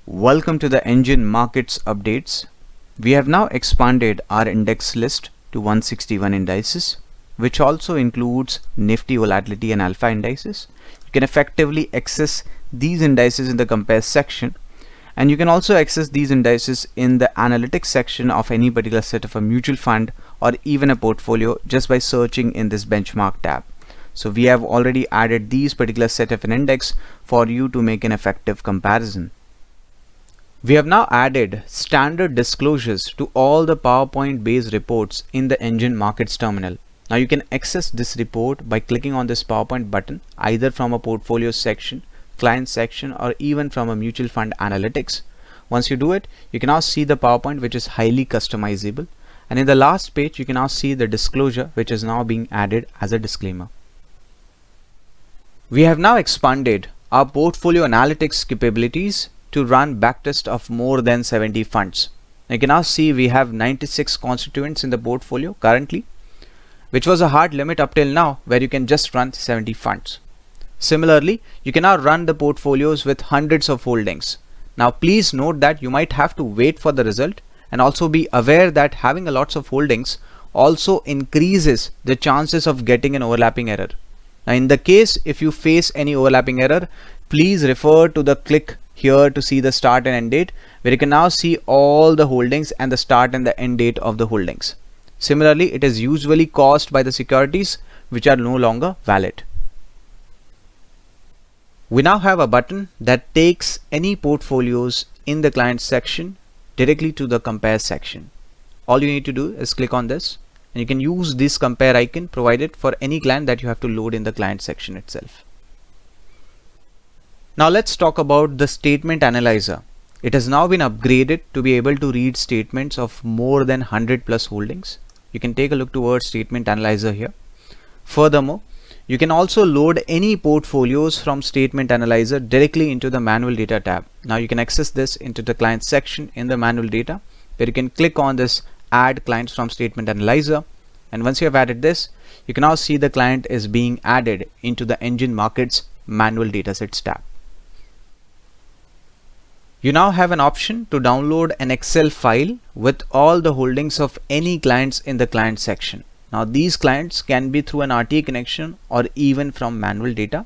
Welcome to the NGEN markets updates. We have now expanded our index list to 161 indices, which also includes Nifty, Volatility and Alpha indices. You can effectively access these indices in the compare section, and you can also access these indices in the analytics section of any particular set of a mutual fund or even a portfolio just by searching in this benchmark tab. So we have already added these particular set of an index for you to make an effective comparison. We have now added standard disclosures to all the PowerPoint based reports in the NGEN markets terminal. Now you can access this report by clicking on this PowerPoint button either from a portfolio section, client section, or even from a mutual fund analytics. Once you do it, you can now see the PowerPoint, which is highly customizable, and in the last page you can now see the disclosure, which is now being added as a disclaimer. We have now expanded our portfolio analytics capabilities to run backtest of more than 70 funds. You can now see we have 96 constituents in the portfolio currently, which was a hard limit up till now where you can just run 70 funds. Similarly, you can now run the portfolios with hundreds of holdings. Now please note that you might have to wait for the result, and also be aware that having a lots of holdings also increases the chances of getting an overlapping error. Now in the case if you face any overlapping error, please refer to the click here to see the start and end date, where you can now see all the holdings and the start and the end date of the holdings. Similarly, it is usually caused by the securities which are no longer valid. We now have a button that takes any portfolios in the client section directly to the compare section. All you need to do is click on this, and you can use this compare icon provided for any client that you have to load in the client section itself. Now let's talk about the Statement Analyzer. It has now been upgraded to be able to read statements of more than 100 plus holdings. You can take a look towards Statement Analyzer here. Furthermore, you can also load any portfolios from Statement Analyzer directly into the manual data tab. Now you can access this into the client section in the manual data, where you can click on this add clients from Statement Analyzer, and once you have added this, you can now see the client is being added into the NGEN markets manual datasets tab. You now have an option to download an Excel file with all the holdings of any clients in the client section. Now these clients can be through an RTA connection or even from manual data.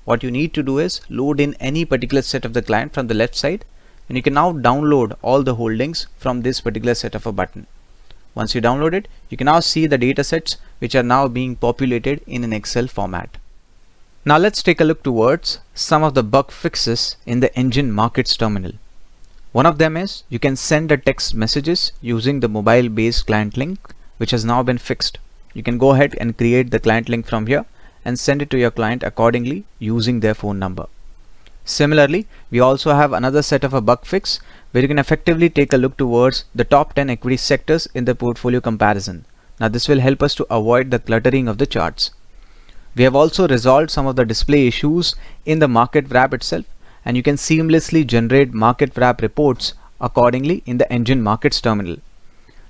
What you need to do is load in any particular set of the client from the left side, and you can now download all the holdings from this particular set of a button. Once you download it, you can now see the data sets which are now being populated in an Excel format. Now let's take a look towards some of the bug fixes in the NGEN markets terminal. One of them is you can send a text messages using the mobile based client link, which has now been fixed. You can go ahead and create the client link from here and send it to your client accordingly using their phone number. Similarly, we also have another set of a bug fix where you can effectively take a look towards the top 10 equity sectors in the portfolio comparison. Now this will help us to avoid the cluttering of the charts. We have also resolved some of the display issues in the market wrap itself, and you can seamlessly generate market wrap reports accordingly in the NGEN markets terminal.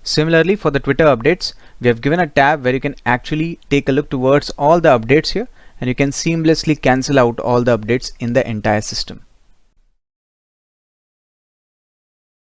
Similarly, for the Twitter updates, we have given a tab where you can actually take a look towards all the updates here, and you can seamlessly cancel out all the updates in the entire system.